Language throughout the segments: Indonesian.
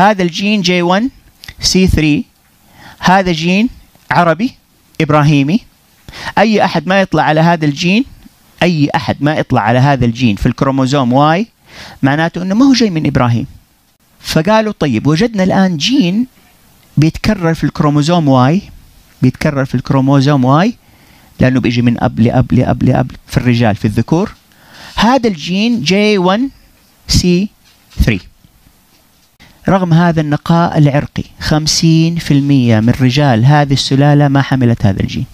هذا الجين J1C3 هذا جين عربي إبراهيمي. أي أحد ما يطلع على هذا الجين، أي أحد ما يطلع على هذا الجين في الكروموزوم واي معناته أنه ما هو جاي من إبراهيم. فقالوا طيب وجدنا الآن جين بيتكرر في الكروموزوم واي، بيتكرر في الكروموزوم واي لأنه بيجي من أب لأب لأب لأب في الرجال في الذكور. هذا الجين J1C3 رغم هذا النقاء العرقي 50% من رجال هذه السلالة ما حملت هذا الجين.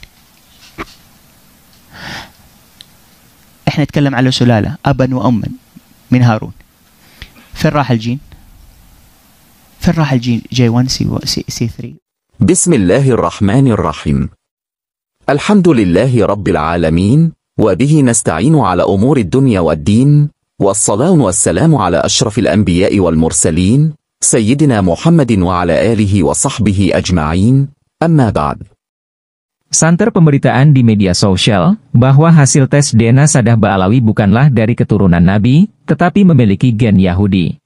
احنا نتكلم على سلالة أبا وأما من هارون. فين راح الجين؟ فين راح الجين J1C3؟ بسم الله الرحمن الرحيم. الحمد لله رب العالمين، وبه نستعين على أمور الدنيا والدين، والصلاة والسلام على أشرف الأنبياء والمرسلين سيدنا محمد وعلى آله وصحبه أجمعين. أما بعد. Santer pemberitaan di media sosial bahwa hasil tes DNA Sadah Ba'alawi bukanlah dari keturunan Nabi, tetapi memiliki gen Yahudi.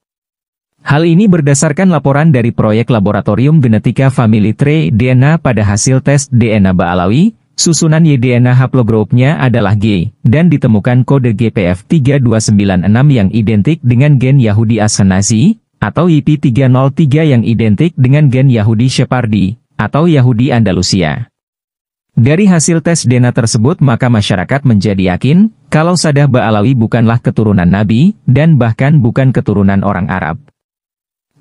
Hal ini berdasarkan laporan dari proyek Laboratorium Genetika Family Tree DNA. Pada hasil tes DNA Ba'alawi, susunan YDNA haplogropnya adalah G, dan ditemukan kode GPF 3296 yang identik dengan gen Yahudi Ashkenazi, atau YP303 yang identik dengan gen Yahudi Sephardi, atau Yahudi Andalusia. Dari hasil tes DNA tersebut maka masyarakat menjadi yakin, kalau Sadah Ba'alawi bukanlah keturunan Nabi, dan bahkan bukan keturunan orang Arab.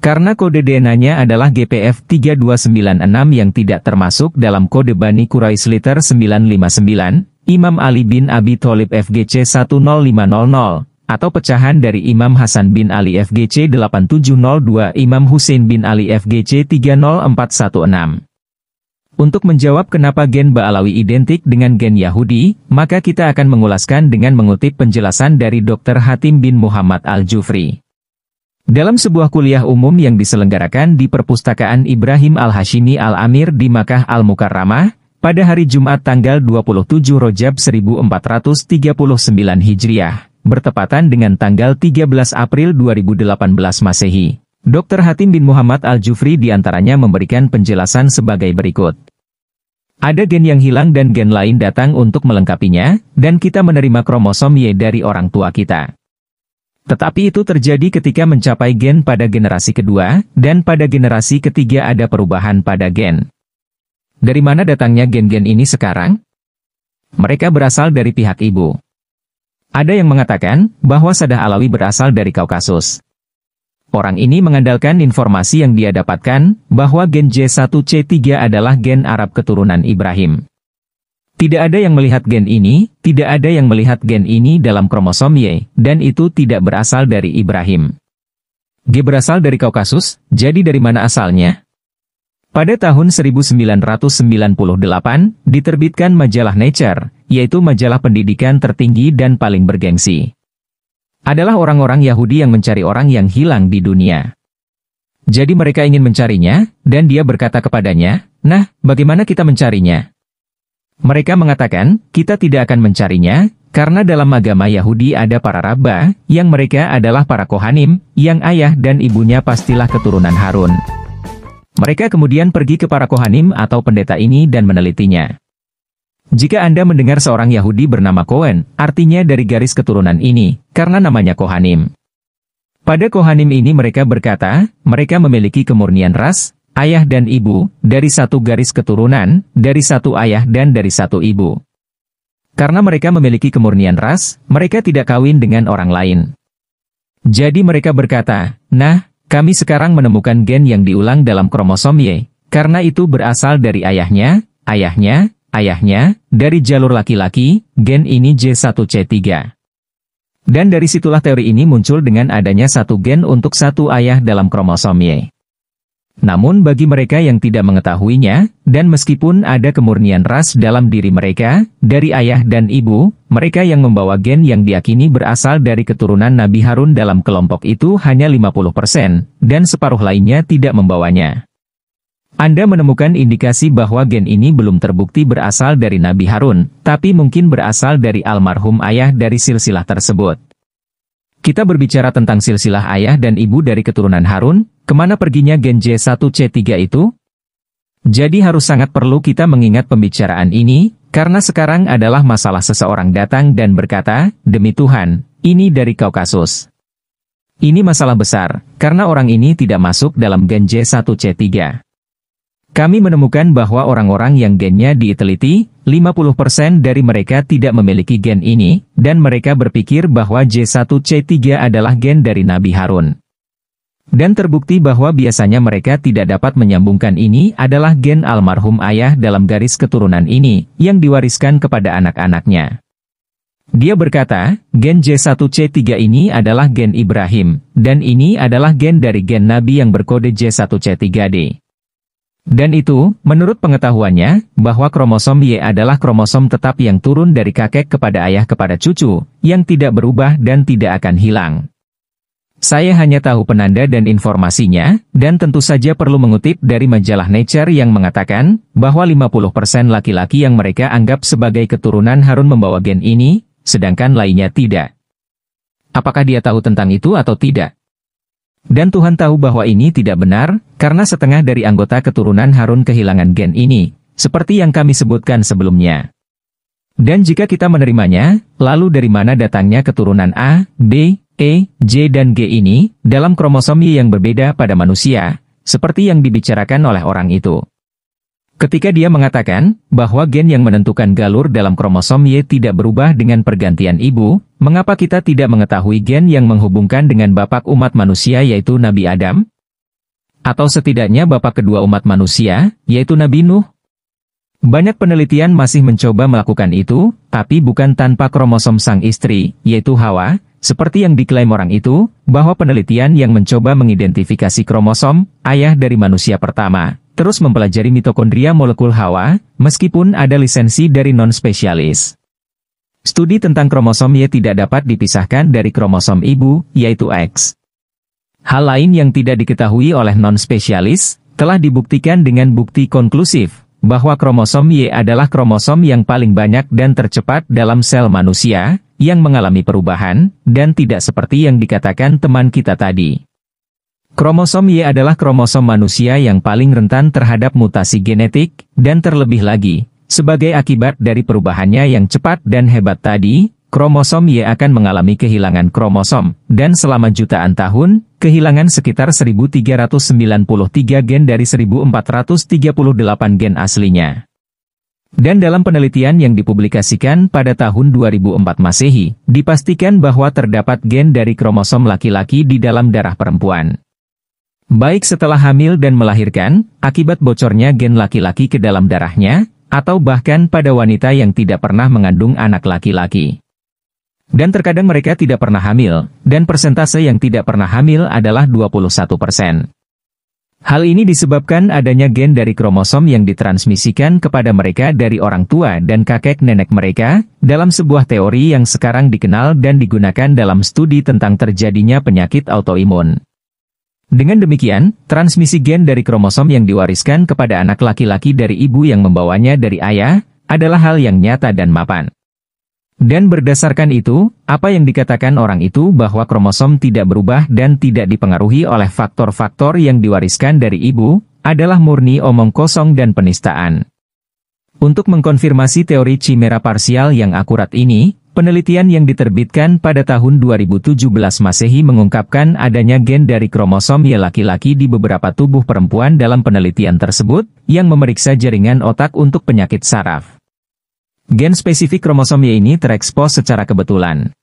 Karena kode DNA-nya adalah GPF 3296 yang tidak termasuk dalam kode Bani Quraisy liter 959, Imam Ali bin Abi Tholib FGC 10500, atau pecahan dari Imam Hasan bin Ali FGC 8702 Imam Hussein bin Ali FGC 30416. Untuk menjawab kenapa gen Ba'alawi identik dengan gen Yahudi, maka kita akan mengulaskan dengan mengutip penjelasan dari Dr. Hatim bin Muhammad Al-Jufri. Dalam sebuah kuliah umum yang diselenggarakan di Perpustakaan Ibrahim Al-Hashimi Al-Amir di Makkah Al-Mukarramah, pada hari Jumat tanggal 27 Rajab 1439 Hijriah, bertepatan dengan tanggal 13 April 2018 Masehi. Dr. Hatim bin Muhammad Al-Jufri diantaranya memberikan penjelasan sebagai berikut. Ada gen yang hilang dan gen lain datang untuk melengkapinya, dan kita menerima kromosom Y dari orang tua kita. Tetapi itu terjadi ketika mencapai gen pada generasi kedua, dan pada generasi ketiga ada perubahan pada gen. Dari mana datangnya gen-gen ini sekarang? Mereka berasal dari pihak ibu. Ada yang mengatakan bahwa Sadah Alawi berasal dari Kaukasus. Orang ini mengandalkan informasi yang dia dapatkan, bahwa gen J1C3 adalah gen Arab keturunan Ibrahim. Tidak ada yang melihat gen ini, tidak ada yang melihat gen ini dalam kromosom Y, dan itu tidak berasal dari Ibrahim. G berasal dari Kaukasus, jadi dari mana asalnya? Pada tahun 1998, diterbitkan majalah Nature, yaitu majalah pendidikan tertinggi dan paling bergengsi. Adalah orang-orang Yahudi yang mencari orang yang hilang di dunia. Jadi mereka ingin mencarinya, dan dia berkata kepadanya, "Nah, bagaimana kita mencarinya?" Mereka mengatakan, "Kita tidak akan mencarinya, karena dalam agama Yahudi ada para rabbah, yang mereka adalah para kohanim, yang ayah dan ibunya pastilah keturunan Harun." Mereka kemudian pergi ke para kohanim atau pendeta ini dan menelitinya. Jika Anda mendengar seorang Yahudi bernama Cohen, artinya dari garis keturunan ini, karena namanya Kohanim. Pada Kohanim ini mereka berkata, mereka memiliki kemurnian ras, ayah dan ibu, dari satu garis keturunan, dari satu ayah dan dari satu ibu. Karena mereka memiliki kemurnian ras, mereka tidak kawin dengan orang lain. Jadi mereka berkata, "Nah, kami sekarang menemukan gen yang diulang dalam kromosom Y, karena itu berasal dari ayahnya, dari jalur laki-laki, gen ini J1C3. Dan dari situlah teori ini muncul dengan adanya satu gen untuk satu ayah dalam kromosom Y. Namun bagi mereka yang tidak mengetahuinya, dan meskipun ada kemurnian ras dalam diri mereka, dari ayah dan ibu, mereka yang membawa gen yang diyakini berasal dari keturunan Nabi Harun dalam kelompok itu hanya 50%, dan separuh lainnya tidak membawanya. Anda menemukan indikasi bahwa gen ini belum terbukti berasal dari Nabi Harun, tapi mungkin berasal dari almarhum ayah dari silsilah tersebut. Kita berbicara tentang silsilah ayah dan ibu dari keturunan Harun, kemana perginya gen J1C3 itu? Jadi harus sangat perlu kita mengingat pembicaraan ini, karena sekarang adalah masalah seseorang datang dan berkata, demi Tuhan, ini dari Kaukasus. Ini masalah besar, karena orang ini tidak masuk dalam gen J1C3. Kami menemukan bahwa orang-orang yang gennya diteliti, 50% dari mereka tidak memiliki gen ini, dan mereka berpikir bahwa J1C3 adalah gen dari Nabi Harun. Dan terbukti bahwa biasanya mereka tidak dapat menyambungkan ini adalah gen almarhum ayah dalam garis keturunan ini, yang diwariskan kepada anak-anaknya. Dia berkata, gen J1C3 ini adalah gen Ibrahim, dan ini adalah gen dari gen Nabi yang berkode J1C3D. Dan itu, menurut pengetahuannya, bahwa kromosom Y adalah kromosom tetap yang turun dari kakek kepada ayah kepada cucu, yang tidak berubah dan tidak akan hilang. Saya hanya tahu penanda dan informasinya, dan tentu saja perlu mengutip dari majalah Nature yang mengatakan, bahwa 50% laki-laki yang mereka anggap sebagai keturunan Harun membawa gen ini, sedangkan lainnya tidak. Apakah dia tahu tentang itu atau tidak? Dan Tuhan tahu bahwa ini tidak benar, karena setengah dari anggota keturunan Harun kehilangan gen ini, seperti yang kami sebutkan sebelumnya. Dan jika kita menerimanya, lalu dari mana datangnya keturunan A, B, E, J dan G ini, dalam kromosom Y yang berbeda pada manusia, seperti yang dibicarakan oleh orang itu. Ketika dia mengatakan, bahwa gen yang menentukan galur dalam kromosom Y tidak berubah dengan pergantian ibu, mengapa kita tidak mengetahui gen yang menghubungkan dengan bapak umat manusia yaitu Nabi Adam? Atau setidaknya bapak kedua umat manusia, yaitu Nabi Nuh? Banyak penelitian masih mencoba melakukan itu, tapi bukan tanpa kromosom sang istri, yaitu Hawa, seperti yang diklaim orang itu, bahwa penelitian yang mencoba mengidentifikasi kromosom, ayah dari manusia pertama, terus mempelajari mitokondria molekul Hawa, meskipun ada lisensi dari non-spesialis. Studi tentang kromosom Y tidak dapat dipisahkan dari kromosom ibu, yaitu X. Hal lain yang tidak diketahui oleh non-spesialis, telah dibuktikan dengan bukti konklusif, bahwa kromosom Y adalah kromosom yang paling banyak dan tercepat dalam sel manusia, yang mengalami perubahan, dan tidak seperti yang dikatakan teman kita tadi. Kromosom Y adalah kromosom manusia yang paling rentan terhadap mutasi genetik, dan terlebih lagi, sebagai akibat dari perubahannya yang cepat dan hebat tadi, kromosom Y akan mengalami kehilangan kromosom, dan selama jutaan tahun, kehilangan sekitar 1393 gen dari 1438 gen aslinya. Dan dalam penelitian yang dipublikasikan pada tahun 2004 Masehi, dipastikan bahwa terdapat gen dari kromosom laki-laki di dalam darah perempuan. Baik setelah hamil dan melahirkan, akibat bocornya gen laki-laki ke dalam darahnya, atau bahkan pada wanita yang tidak pernah mengandung anak laki-laki. Dan terkadang mereka tidak pernah hamil, dan persentase yang tidak pernah hamil adalah 21%. Hal ini disebabkan adanya gen dari kromosom yang ditransmisikan kepada mereka dari orang tua dan kakek nenek mereka, dalam sebuah teori yang sekarang dikenal dan digunakan dalam studi tentang terjadinya penyakit autoimun. Dengan demikian, transmisi gen dari kromosom yang diwariskan kepada anak laki-laki dari ibu yang membawanya dari ayah, adalah hal yang nyata dan mapan. Dan berdasarkan itu, apa yang dikatakan orang itu bahwa kromosom tidak berubah dan tidak dipengaruhi oleh faktor-faktor yang diwariskan dari ibu, adalah murni omong kosong dan penistaan. Untuk mengkonfirmasi teori chimera parsial yang akurat ini, penelitian yang diterbitkan pada tahun 2017 Masehi mengungkapkan adanya gen dari kromosom Y laki-laki di beberapa tubuh perempuan dalam penelitian tersebut, yang memeriksa jaringan otak untuk penyakit saraf. Gen spesifik kromosom Y ini terekspos secara kebetulan.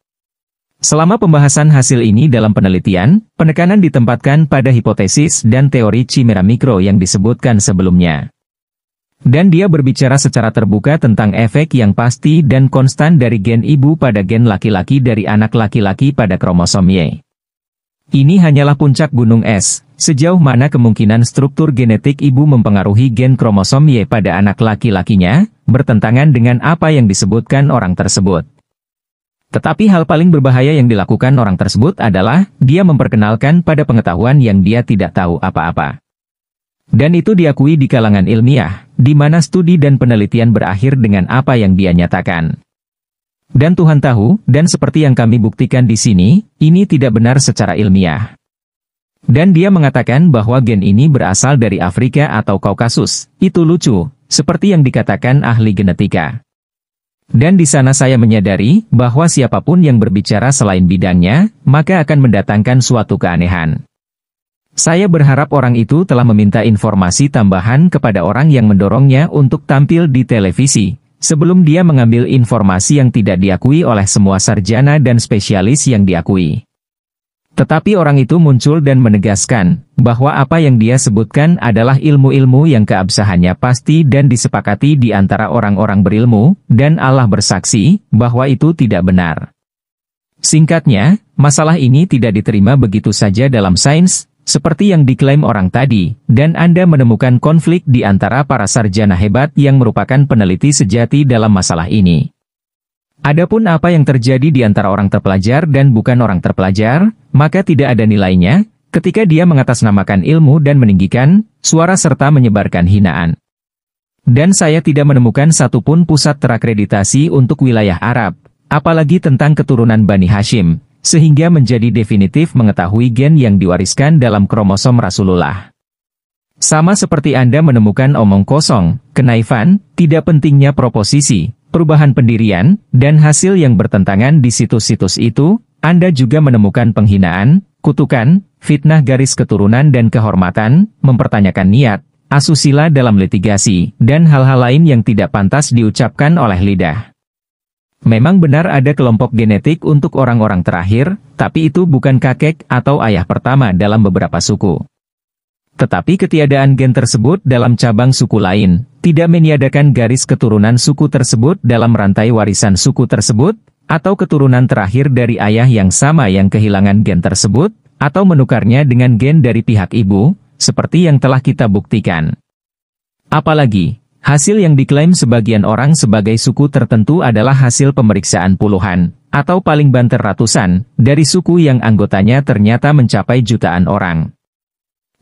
Selama pembahasan hasil ini dalam penelitian, penekanan ditempatkan pada hipotesis dan teori chimera mikro yang disebutkan sebelumnya. Dan dia berbicara secara terbuka tentang efek yang pasti dan konstan dari gen ibu pada gen laki-laki dari anak laki-laki pada kromosom Y. Ini hanyalah puncak gunung es, sejauh mana kemungkinan struktur genetik ibu mempengaruhi gen kromosom Y pada anak laki-lakinya, bertentangan dengan apa yang disebutkan orang tersebut. Tetapi hal paling berbahaya yang dilakukan orang tersebut adalah, dia memperkenalkan pada pengetahuan yang dia tidak tahu apa-apa. Dan itu diakui di kalangan ilmiah, di mana studi dan penelitian berakhir dengan apa yang dia nyatakan. Dan Tuhan tahu, dan seperti yang kami buktikan di sini, ini tidak benar secara ilmiah. Dan dia mengatakan bahwa gen ini berasal dari Afrika atau Kaukasus. Itu lucu, seperti yang dikatakan ahli genetika. Dan di sana saya menyadari bahwa siapapun yang berbicara selain bidangnya, maka akan mendatangkan suatu keanehan. Saya berharap orang itu telah meminta informasi tambahan kepada orang yang mendorongnya untuk tampil di televisi, sebelum dia mengambil informasi yang tidak diakui oleh semua sarjana dan spesialis yang diakui. Tetapi orang itu muncul dan menegaskan bahwa apa yang dia sebutkan adalah ilmu-ilmu yang keabsahannya pasti dan disepakati di antara orang-orang berilmu, dan Allah bersaksi bahwa itu tidak benar. Singkatnya, masalah ini tidak diterima begitu saja dalam sains, seperti yang diklaim orang tadi, dan Anda menemukan konflik di antara para sarjana hebat yang merupakan peneliti sejati dalam masalah ini. Adapun apa yang terjadi di antara orang terpelajar dan bukan orang terpelajar, maka tidak ada nilainya, ketika dia mengatasnamakan ilmu dan meninggikan suara serta menyebarkan hinaan. Dan saya tidak menemukan satupun pusat terakreditasi untuk wilayah Arab, apalagi tentang keturunan Bani Hashim, sehingga menjadi definitif mengetahui gen yang diwariskan dalam kromosom Rasulullah. Sama seperti Anda menemukan omong kosong, kenaifan, tidak pentingnya proposisi, perubahan pendirian, dan hasil yang bertentangan di situs-situs itu, Anda juga menemukan penghinaan, kutukan, fitnah garis keturunan dan kehormatan, mempertanyakan niat, asusila dalam litigasi, dan hal-hal lain yang tidak pantas diucapkan oleh lidah. Memang benar ada kelompok genetik untuk orang-orang terakhir, tapi itu bukan kakek atau ayah pertama dalam beberapa suku. Tetapi ketiadaan gen tersebut dalam cabang suku lain, tidak meniadakan garis keturunan suku tersebut dalam rantai warisan suku tersebut, atau keturunan terakhir dari ayah yang sama yang kehilangan gen tersebut, atau menukarnya dengan gen dari pihak ibu, seperti yang telah kita buktikan. Apalagi, hasil yang diklaim sebagian orang sebagai suku tertentu adalah hasil pemeriksaan puluhan, atau paling banter ratusan, dari suku yang anggotanya ternyata mencapai jutaan orang.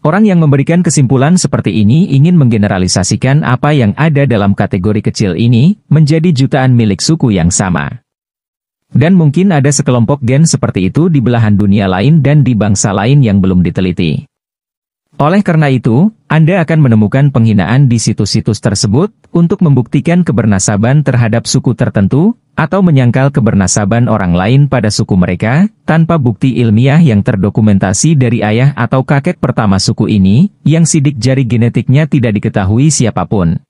Orang yang memberikan kesimpulan seperti ini ingin menggeneralisasikan apa yang ada dalam kategori kecil ini, menjadi jutaan milik suku yang sama. Dan mungkin ada sekelompok gen seperti itu di belahan dunia lain dan di bangsa lain yang belum diteliti. Oleh karena itu, Anda akan menemukan penghinaan di situs-situs tersebut, untuk membuktikan kebernasaban terhadap suku tertentu, atau menyangkal kebernasaban orang lain pada suku mereka, tanpa bukti ilmiah yang terdokumentasi dari ayah atau kakek pertama suku ini, yang sidik jari genetiknya tidak diketahui siapapun.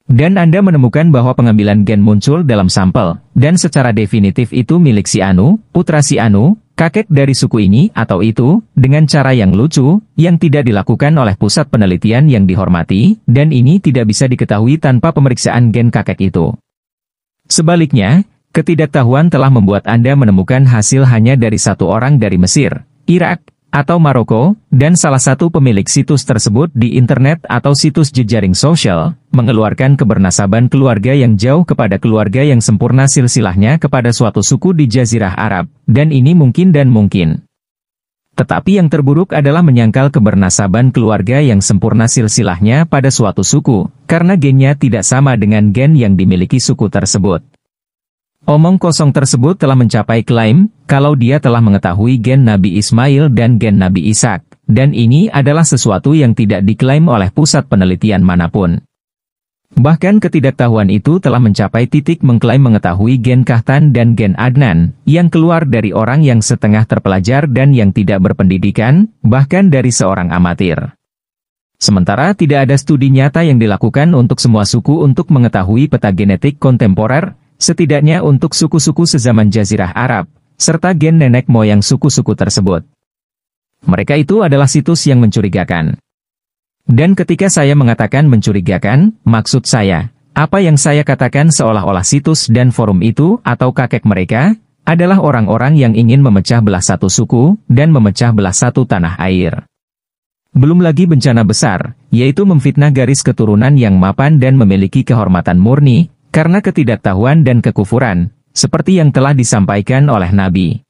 Dan Anda menemukan bahwa pengambilan gen muncul dalam sampel, dan secara definitif itu milik si Anu, putra si Anu, kakek dari suku ini atau itu, dengan cara yang lucu, yang tidak dilakukan oleh pusat penelitian yang dihormati, dan ini tidak bisa diketahui tanpa pemeriksaan gen kakek itu. Sebaliknya, ketidaktahuan telah membuat Anda menemukan hasil hanya dari satu orang dari Mesir, Irak, atau Maroko, dan salah satu pemilik situs tersebut di internet atau situs jejaring sosial, mengeluarkan kebernasaban keluarga yang jauh kepada keluarga yang sempurna silsilahnya kepada suatu suku di Jazirah Arab, dan ini mungkin dan mungkin. Tetapi yang terburuk adalah menyangkal kebernasaban keluarga yang sempurna silsilahnya pada suatu suku, karena gennya tidak sama dengan gen yang dimiliki suku tersebut. Omong kosong tersebut telah mencapai klaim, kalau dia telah mengetahui gen Nabi Ismail dan gen Nabi Ishak, dan ini adalah sesuatu yang tidak diklaim oleh pusat penelitian manapun. Bahkan ketidaktahuan itu telah mencapai titik mengklaim mengetahui gen Kahtan dan gen Adnan, yang keluar dari orang yang setengah terpelajar dan yang tidak berpendidikan, bahkan dari seorang amatir. Sementara tidak ada studi nyata yang dilakukan untuk semua suku untuk mengetahui peta genetik kontemporer, setidaknya untuk suku-suku sezaman Jazirah Arab, serta gen nenek moyang suku-suku tersebut. Mereka itu adalah situs yang mencurigakan. Dan ketika saya mengatakan mencurigakan, maksud saya, apa yang saya katakan seolah-olah situs dan forum itu atau kakek mereka, adalah orang-orang yang ingin memecah belah satu suku, dan memecah belah satu tanah air. Belum lagi bencana besar, yaitu memfitnah garis keturunan yang mapan dan memiliki kehormatan murni, karena ketidaktahuan dan kekufuran, seperti yang telah disampaikan oleh Nabi.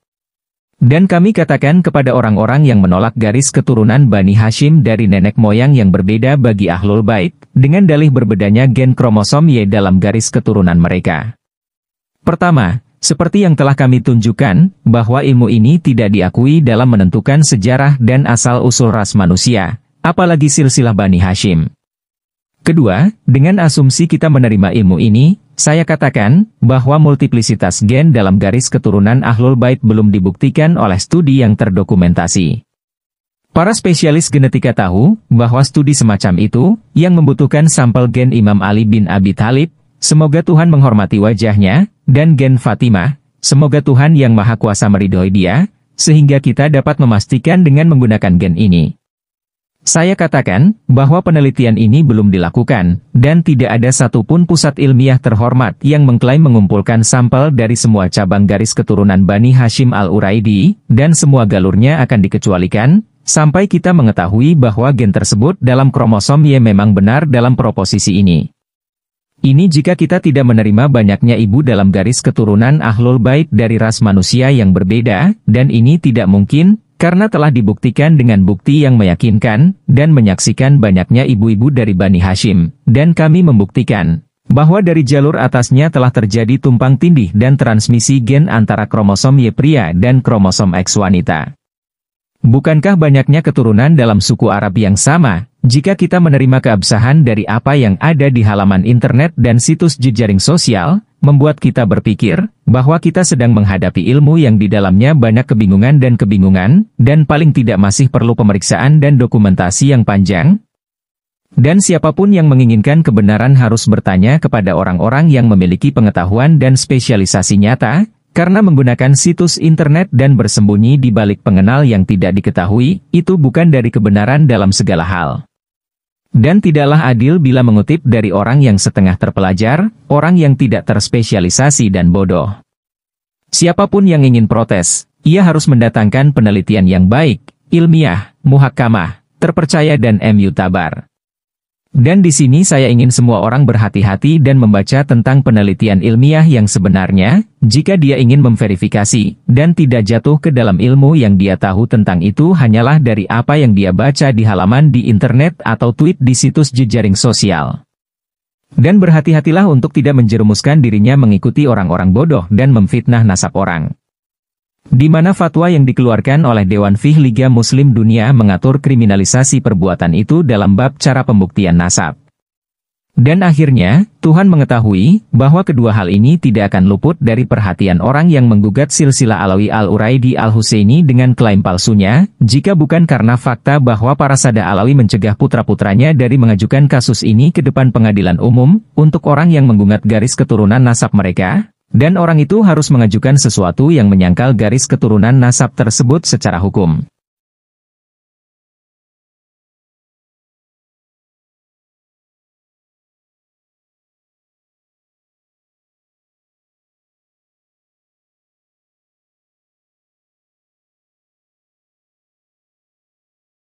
Dan kami katakan kepada orang-orang yang menolak garis keturunan Bani Hashim dari nenek moyang yang berbeda bagi Ahlul Bait, dengan dalih berbedanya gen kromosom Y dalam garis keturunan mereka. Pertama, Seperti yang telah kami tunjukkan, bahwa ilmu ini tidak diakui dalam menentukan sejarah dan asal-usul ras manusia, apalagi silsilah Bani Hashim. Kedua, dengan asumsi kita menerima ilmu ini, saya katakan bahwa multiplisitas gen dalam garis keturunan Ahlul Bait belum dibuktikan oleh studi yang terdokumentasi. Para spesialis genetika tahu bahwa studi semacam itu yang membutuhkan sampel gen Imam Ali bin Abi Thalib, semoga Tuhan menghormati wajahnya, dan gen Fatimah, semoga Tuhan yang Maha Kuasa meridhoi dia, sehingga kita dapat memastikan dengan menggunakan gen ini. Saya katakan bahwa penelitian ini belum dilakukan, dan tidak ada satupun pusat ilmiah terhormat yang mengklaim mengumpulkan sampel dari semua cabang garis keturunan Bani Hashim al-Uraidi, dan semua galurnya akan dikecualikan, sampai kita mengetahui bahwa gen tersebut dalam kromosom Y memang benar dalam proposisi ini. Ini jika kita tidak menerima banyaknya ibu dalam garis keturunan Ahlul Bait dari ras manusia yang berbeda, dan ini tidak mungkin, karena telah dibuktikan dengan bukti yang meyakinkan, dan menyaksikan banyaknya ibu-ibu dari Bani Hashim, dan kami membuktikan bahwa dari jalur atasnya telah terjadi tumpang tindih dan transmisi gen antara kromosom Y pria dan kromosom X wanita. Bukankah banyaknya keturunan dalam suku Arab yang sama, jika kita menerima keabsahan dari apa yang ada di halaman internet dan situs jejaring sosial, membuat kita berpikir bahwa kita sedang menghadapi ilmu yang di dalamnya banyak kebingungan, dan paling tidak masih perlu pemeriksaan dan dokumentasi yang panjang? Dan siapapun yang menginginkan kebenaran harus bertanya kepada orang-orang yang memiliki pengetahuan dan spesialisasi nyata, karena menggunakan situs internet dan bersembunyi di balik pengenal yang tidak diketahui, itu bukan dari kebenaran dalam segala hal. Dan tidaklah adil bila mengutip dari orang yang setengah terpelajar, orang yang tidak terspesialisasi dan bodoh. Siapapun yang ingin protes, ia harus mendatangkan penelitian yang baik, ilmiah, muhakamah, terpercaya dan mutabar. Dan di sini saya ingin semua orang berhati-hati dan membaca tentang penelitian ilmiah yang sebenarnya, jika dia ingin memverifikasi, dan tidak jatuh ke dalam ilmu yang dia tahu tentang itu hanyalah dari apa yang dia baca di halaman di internet atau tweet di situs jejaring sosial. Dan berhati-hatilah untuk tidak menjerumuskan dirinya mengikuti orang-orang bodoh dan memfitnah nasab orang. Di mana fatwa yang dikeluarkan oleh Dewan Fiqh Liga Muslim Dunia mengatur kriminalisasi perbuatan itu dalam bab cara pembuktian nasab. Dan akhirnya, Tuhan mengetahui bahwa kedua hal ini tidak akan luput dari perhatian orang yang menggugat silsilah Alawi al-Uraidi al-Husaini dengan klaim palsunya, jika bukan karena fakta bahwa para sada Alawi mencegah putra-putranya dari mengajukan kasus ini ke depan pengadilan umum, untuk orang yang menggugat garis keturunan nasab mereka. Dan orang itu harus mengajukan sesuatu yang menyangkal garis keturunan nasab tersebut secara hukum.